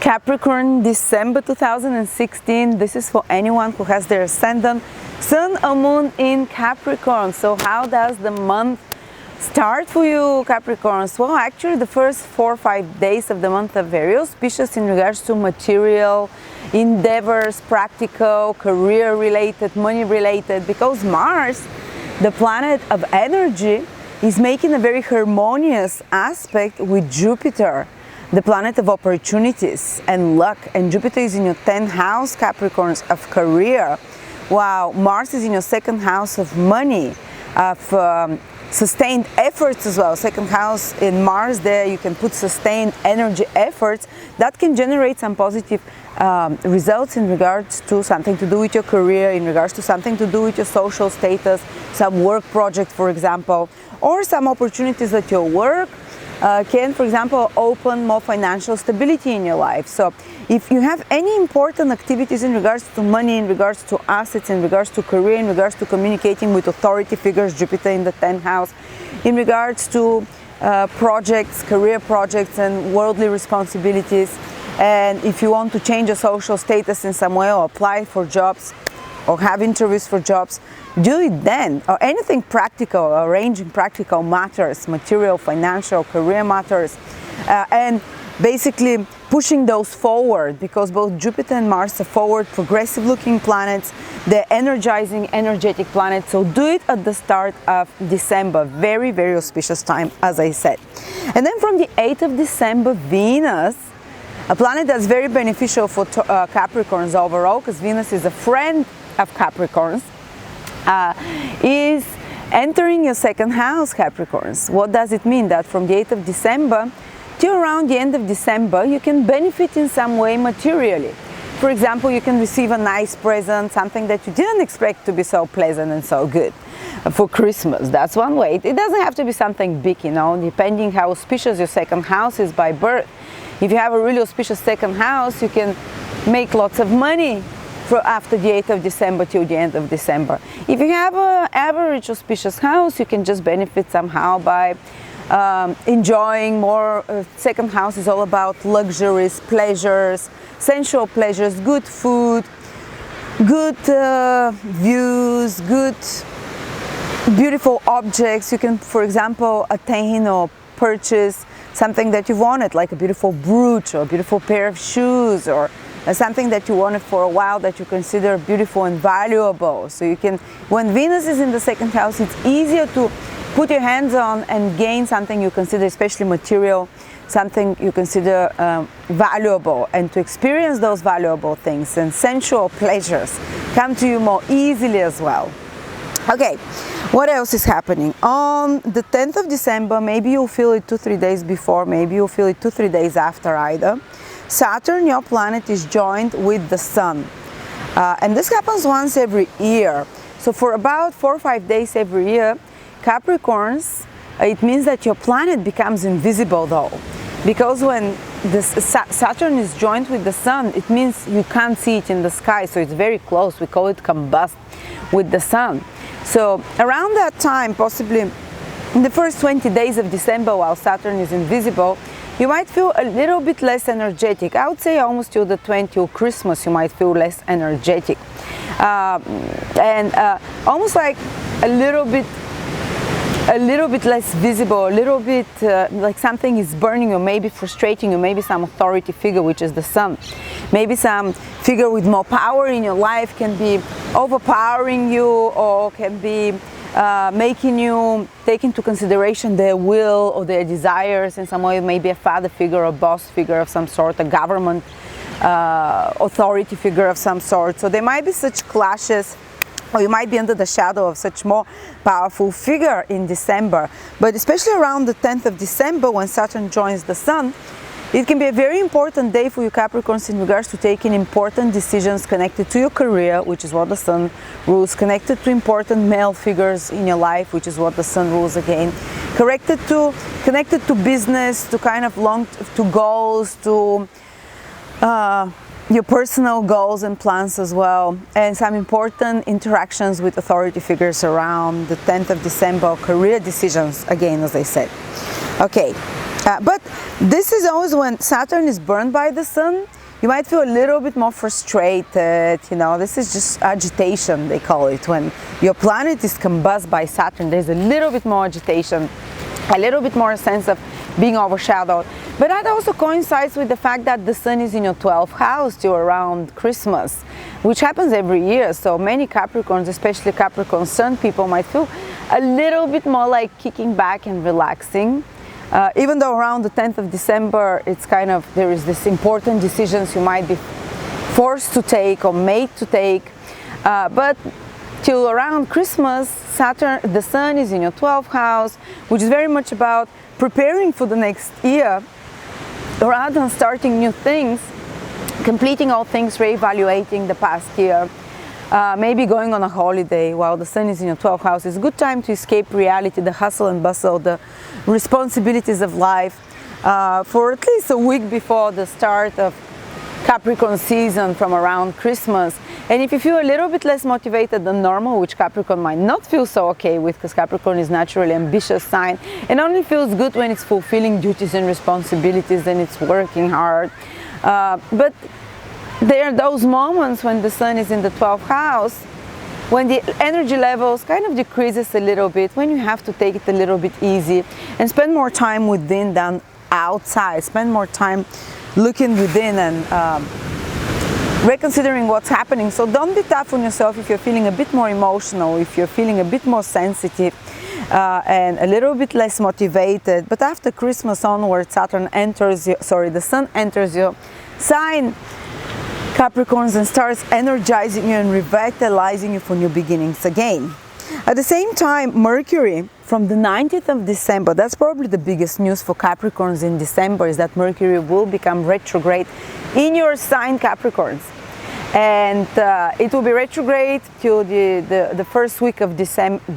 Capricorn, December 2016. This is for anyone who has their ascendant, sun or moon in Capricorn. So how does the month start for you, Capricorns? Well, actually the first 4 or 5 days of the month are very auspicious in regards to material endeavors, practical, career related, money related, because Mars, the planet of energy, is making a very harmonious aspect with Jupiter, the planet of opportunities and luck. And Jupiter is in your 10th house, Capricorns, of career. Wow, Mars is in your 2nd house of money, of sustained efforts as well. 2nd house in Mars, there you can put sustained energy efforts that can generate some positive results in regards to something to do with your career, in regards to something to do with your social status, some work project, for example, or some opportunities at your work can, for example, open more financial stability in your life. So if you have any important activities in regards to money, in regards to assets, in regards to career, in regards to communicating with authority figures, Jupiter in the 10th house, in regards to projects, career projects and worldly responsibilities, and if you want to change your social status in some way or apply for jobs or have interviews for jobs, do it then. Or anything practical, arranging practical matters, material, financial, career matters, and basically pushing those forward, because both Jupiter and Mars are forward, progressive looking planets. They're energizing, energetic planets. So do it at the start of December. Very, very auspicious time, as I said. And then from the 8th of December, Venus, a planet that's very beneficial for Capricorns overall, because Venus is a friend of Capricorns, is entering your 2nd house, Capricorns. What does it mean? That from the 8th of December till around the end of December, you can benefit in some way materially. For example, you can receive a nice present, something that you didn't expect to be so pleasant and so good for Christmas. That's one way. It doesn't have to be something big, you know, depending how auspicious your 2nd house is by birth. If you have a really auspicious 2nd house, you can make lots of money after the 8th of December till the end of December. If you have an average auspicious house, you can just benefit somehow by enjoying more. 2nd house is all about luxuries, pleasures, sensual pleasures, good food, good views, good beautiful objects. You can, for example, attain or purchase something that you wanted, like a beautiful brooch or a beautiful pair of shoes, or something that you wanted for a while that you consider beautiful and valuable. So you can, when Venus is in the 2nd house, it's easier to put your hands on and gain something you consider, especially material, something you consider valuable, and to experience those valuable things and sensual pleasures come to you more easily as well. Okay, what else is happening? On the 10th of December, maybe you'll feel it 2-3 days before, maybe you'll feel it 2-3 days after either. Saturn, your planet, is joined with the Sun. And this happens once every year. So for about 4 or 5 days every year, Capricorns, it means that your planet becomes invisible though. Because when Saturn is joined with the Sun, it means you can't see it in the sky. So it's very close. We call it combust with the Sun. So around that time, possibly in the first 20 days of December, while Saturn is invisible, you might feel a little bit less energetic. I would say almost till the 20th, till Christmas, you might feel less energetic. Almost like a little bit less visible, a little bit like something is burning you, maybe frustrating you, maybe some authority figure, which is the Sun. Maybe some figure with more power in your life can be overpowering you, or can be making you take into consideration their will or their desires in some way. Maybe a father figure, a boss figure of some sort, a government authority figure of some sort. So there might be such clashes, or you might be under the shadow of such more powerful figure in December. But especially around the 10th of December, when Saturn joins the Sun, it can be a very important day for you Capricorns in regards to taking important decisions connected to your career, which is what the Sun rules, connected to important male figures in your life, which is what the Sun rules again, connected to business, to kind of to goals, to your personal goals and plans as well, and some important interactions with authority figures around the 10th of December, career decisions again, as I said. Okay, but This is always when Saturn is burned by the sun. You might feel a little bit more frustrated, you know, this is just agitation, they call it. When your planet is combusted by Saturn, there's a little bit more agitation, a little bit more sense of being overshadowed. But that also coincides with the fact that the sun is in your 12th house till around Christmas, which happens every year. So many Capricorns, especially Capricorn sun people, might feel a little bit more like kicking back and relaxing. Even though around the 10th of December, it's kind of, there is this important decisions you might be forced to take or made to take. But till around Christmas, Saturn, the sun is in your 12th house, which is very much about preparing for the next year, rather than starting new things, completing all things, reevaluating the past year. Maybe going on a holiday while the sun is in your 12th house is a good time to escape reality, the hustle and bustle, the responsibilities of life, for at least a week before the start of Capricorn season from around Christmas. And if you feel a little bit less motivated than normal, which Capricorn might not feel so okay with, because Capricorn is naturally an ambitious sign, it only feels good when it's fulfilling duties and responsibilities and it's working hard. But there are those moments when the sun is in the 12th house, when the energy levels kind of decreases a little bit, when you have to take it a little bit easy and spend more time within than outside, spend more time looking within and reconsidering what's happening. So don't be tough on yourself if you're feeling a bit more emotional, if you're feeling a bit more sensitive and a little bit less motivated. But after Christmas onward, the sun enters your sign, Capricorns, and starts energizing you and revitalizing you for new beginnings again. At the same time, Mercury, from the 19th of December, that's probably the biggest news for Capricorns in December, is that Mercury will become retrograde in your sign, Capricorns. And it will be retrograde till the first week of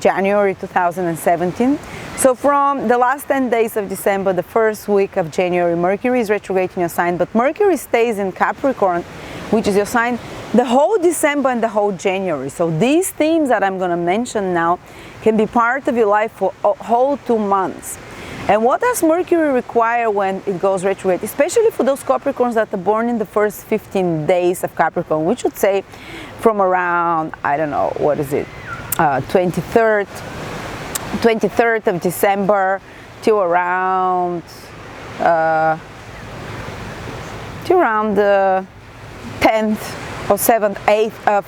January 2017. So from the last 10 days of December, the first week of January, Mercury is retrograde in your sign, but Mercury stays in Capricorn, which is your sign, the whole December and the whole January. So these themes that I'm going to mention now can be part of your life for a whole 2 months. And what does Mercury require when it goes retrograde, especially for those Capricorns that are born in the first 15 days of Capricorn, we should say from around, I don't know, what is it, 23rd of December to around the 10th or 7th, 8th of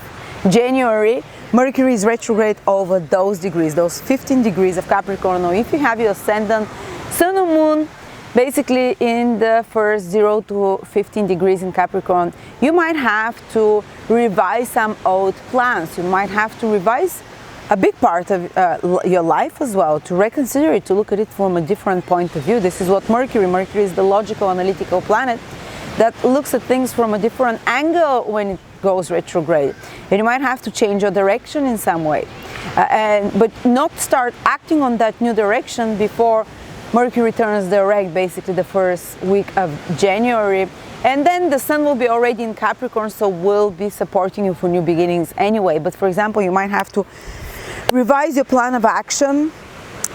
January, Mercury is retrograde over those degrees, those 15 degrees of Capricorn. Or if you have your ascendant, Sun or Moon, basically in the first 0 to 15 degrees in Capricorn, you might have to revise some old plans. You might have to revise a big part of your life as well, to reconsider it, to look at it from a different point of view. This is what Mercury is the logical, analytical planet that looks at things from a different angle when it goes retrograde. And you might have to change your direction in some way, but not start acting on that new direction before Mercury turns direct, basically the first week of January. And then the sun will be already in Capricorn, so will be supporting you for new beginnings anyway. But for example, you might have to revise your plan of action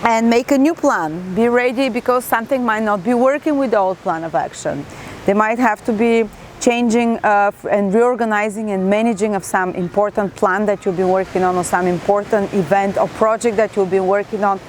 and make a new plan. Be ready, because something might not be working with the old plan of action. They might have to be changing and reorganizing and managing of some important plan that you've been working on, or some important event or project that you've been working on.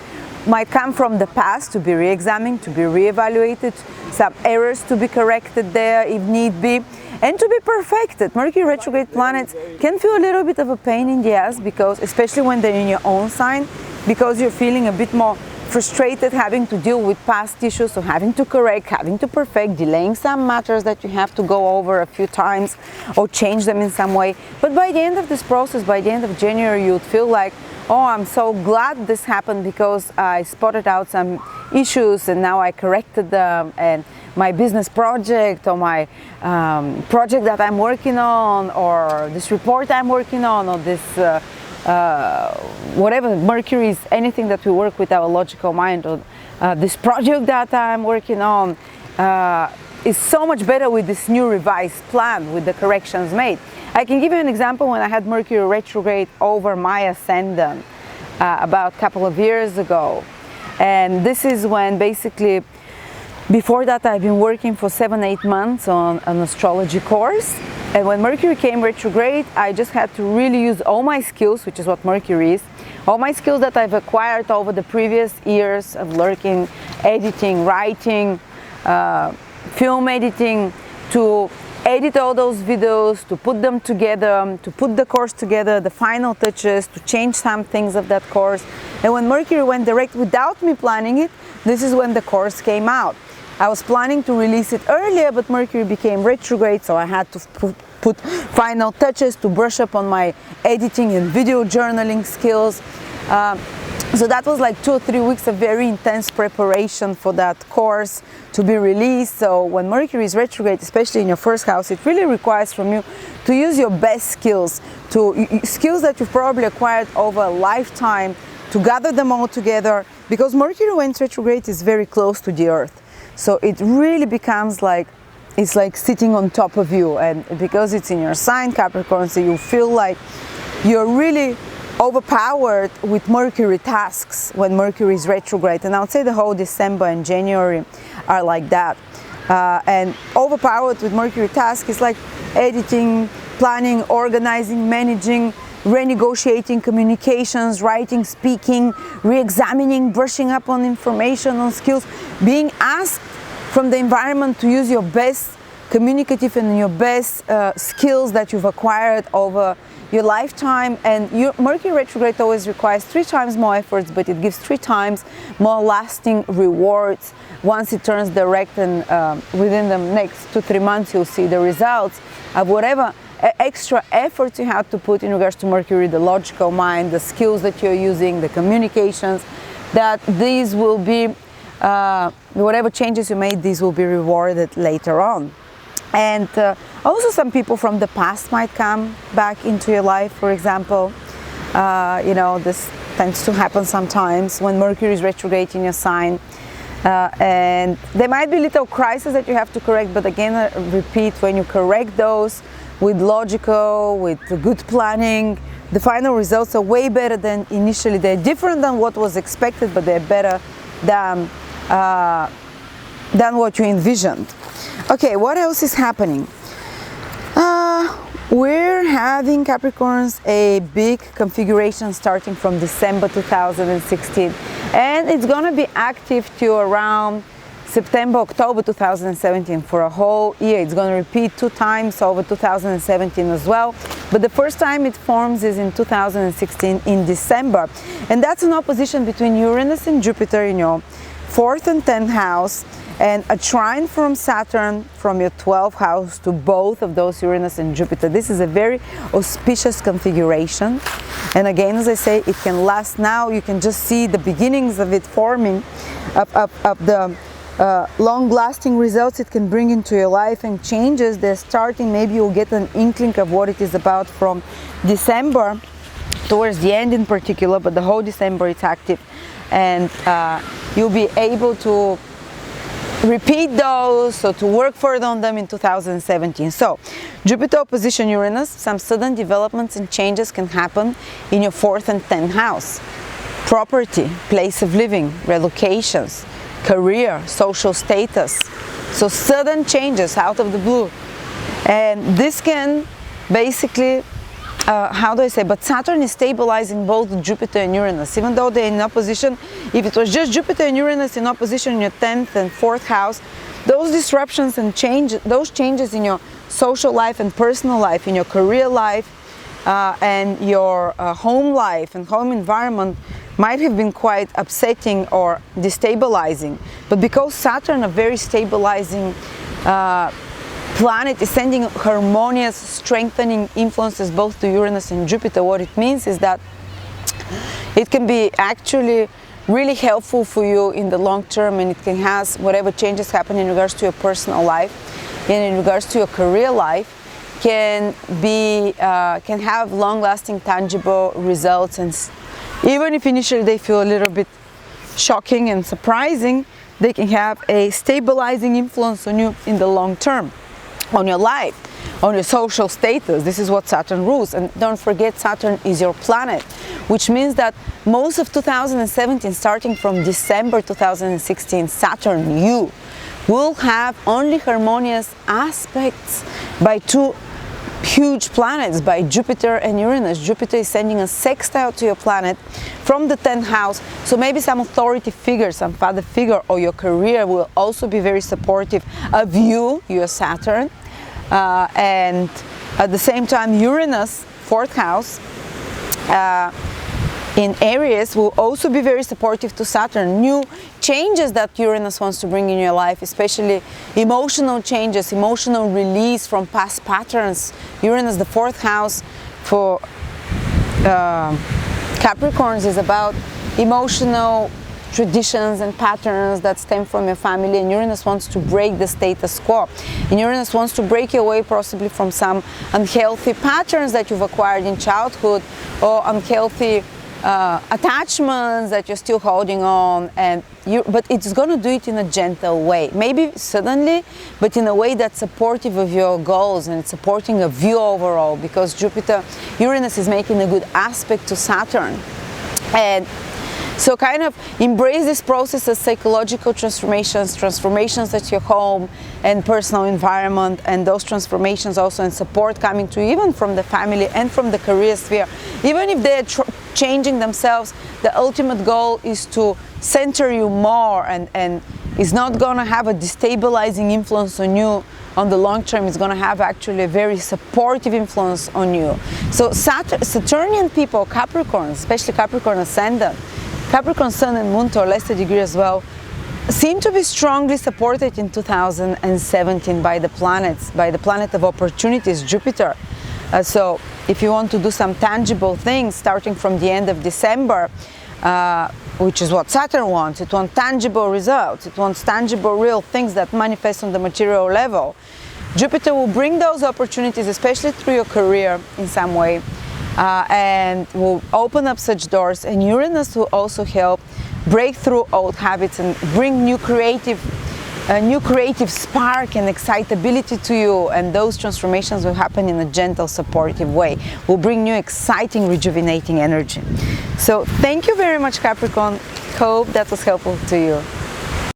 Might come from the past, to be re-examined, to be re-evaluated, some errors to be corrected there if need be, and to be perfected. Mercury retrograde planets can feel a little bit of a pain in the ass, because especially when they're in your own sign, because you're feeling a bit more frustrated, having to deal with past issues, so having to correct, having to perfect, delaying some matters that you have to go over a few times or change them in some way. But by the end of this process, by the end of January, you'd feel like, oh, I'm so glad this happened, because I spotted out some issues and now I corrected them, and my business project or my project that I'm working on, or this report I'm working on, or this whatever, Mercury is anything that we work with our logical mind, or this project that I'm working on is so much better with this new revised plan, with the corrections made. I can give you an example when I had Mercury retrograde over my ascendant about a couple of years ago. And this is when basically Before that, I've been working for 7-8 months on an astrology course. And when Mercury came retrograde, I just had to really use all my skills, which is what Mercury is, all my skills that I've acquired over the previous years of learning, editing, writing, film editing, to edit all those videos, to put them together, to put the course together, the final touches, to change some things of that course. And when Mercury went direct without me planning it, this is when the course came out. I was planning to release it earlier, but Mercury became retrograde, so I had to put final touches to brush up on my editing and video journaling skills. So that was like 2 or 3 weeks of very intense preparation for that course to be released. So when Mercury is retrograde, especially in your first house, it really requires from you to use your best skills, skills that you've probably acquired over a lifetime, to gather them all together, because Mercury when it's retrograde is very close to the Earth. So it really becomes like, it's like sitting on top of you, and because it's in your sign, Capricorn, so you feel like you're really overpowered with Mercury tasks when Mercury is retrograde. And I would say the whole December and January are like that. And overpowered with Mercury tasks is like editing, planning, organizing, managing, renegotiating communications, writing, speaking, re-examining, brushing up on information, on skills, being asked from the environment to use your best communicative and your best skills that you've acquired over your lifetime. And Mercury retrograde always requires 3 times more efforts, but it gives 3 times more lasting rewards. Once it turns direct, and within the next 2-3 months you'll see the results of whatever extra efforts you have to put in regards to Mercury, the logical mind, the skills that you're using, the communications, that these will be, whatever changes you made, these will be rewarded later on. And also some people from the past might come back into your life, for example. You know, this tends to happen sometimes when Mercury is retrograde in your sign. And there might be little crises that you have to correct, but again, I repeat, when you correct those with logical, with good planning, the final results are way better than initially. They're different than what was expected, but they're better than what you envisioned. Okay, what else is happening? We're having, Capricorns, a big configuration starting from December 2016, and it's going to be active till around September, October 2017 for a whole year. It's going to repeat 2 times over 2017 as well, but the first time it forms is in 2016 in December, and that's an opposition between Uranus and Jupiter in your 4th and 10th house, and a trine from Saturn from your 12th house to both of those, Uranus and Jupiter. This is a very auspicious configuration, and again, as I say, it can last. Now you can just see the beginnings of it forming, of the long-lasting results it can bring into your life, and changes they're starting. Maybe you'll get an inkling of what it is about from December towards the end in particular, but the whole December it's active, and you'll be able to repeat those, so to work further on them in 2017. So Jupiter opposition Uranus, some sudden developments and changes can happen in your 4th and 10th house. Property, place of living, relocations, career, social status. So sudden changes out of the blue. And this can basically, how do I say, but Saturn is stabilizing both Jupiter and Uranus, even though they're in opposition. If it was just Jupiter and Uranus in opposition in your 10th and 4th house, those disruptions and those changes in your social life and personal life, in your career life, and your home life and home environment might have been quite upsetting or destabilizing. But because Saturn, a very stabilizing planet, is sending harmonious, strengthening influences both to Uranus and Jupiter, what it means is that it can be actually really helpful for you in the long term, and it can have whatever changes happen in regards to your personal life and in regards to your career life can have long-lasting, tangible results. And even if initially they feel a little bit shocking and surprising, they can have a stabilizing influence on you in the long term, on your life, on your social status. This is what Saturn rules. And don't forget, Saturn is your planet, which means that most of 2017, starting from December 2016, Saturn, you, will have only harmonious aspects by two huge planets, by Jupiter and Uranus. Jupiter is sending a sextile to your planet from the 10th house, so maybe some authority figure, some father figure, or your career will also be very supportive of you, your Saturn. And at the same time, Uranus, 4th house, in Aries will also be very supportive to Saturn. New changes that Uranus wants to bring in your life, especially emotional changes, emotional release from past patterns. Uranus, the 4th house for Capricorns, is about emotional traditions and patterns that stem from your family, and Uranus wants to break the status quo. And Uranus wants to break you away possibly from some unhealthy patterns that you've acquired in childhood, or unhealthy attachments that you're still holding on, but it's going to do it in a gentle way, maybe suddenly, but in a way that's supportive of your goals and it's supporting of you overall, because Uranus is making a good aspect to Saturn. And so kind of embrace this process as psychological transformations at your home and personal environment, and those transformations also and support coming to you even from the family and from the career sphere. Even if they're changing themselves, the ultimate goal is to center you more, and is not going to have a destabilizing influence on you on the long term. It's going to have actually a very supportive influence on you. So Saturnian people, Capricorn, especially Capricorn ascendant, Capricorn Sun and Moon to a lesser degree as well, seem to be strongly supported in 2017 by the planets, by the planet of opportunities, Jupiter. So if you want to do some tangible things starting from the end of December, which is what Saturn wants, it wants tangible results, it wants tangible real things that manifest on the material level. Jupiter will bring those opportunities, especially through your career in some way, and will open up such doors. And Uranus will also help break through old habits and bring new creative spark and excitability to you, and those transformations will happen in a gentle, supportive way, will bring new, exciting, rejuvenating energy. So thank you very much, Capricorn. Hope that was helpful to you.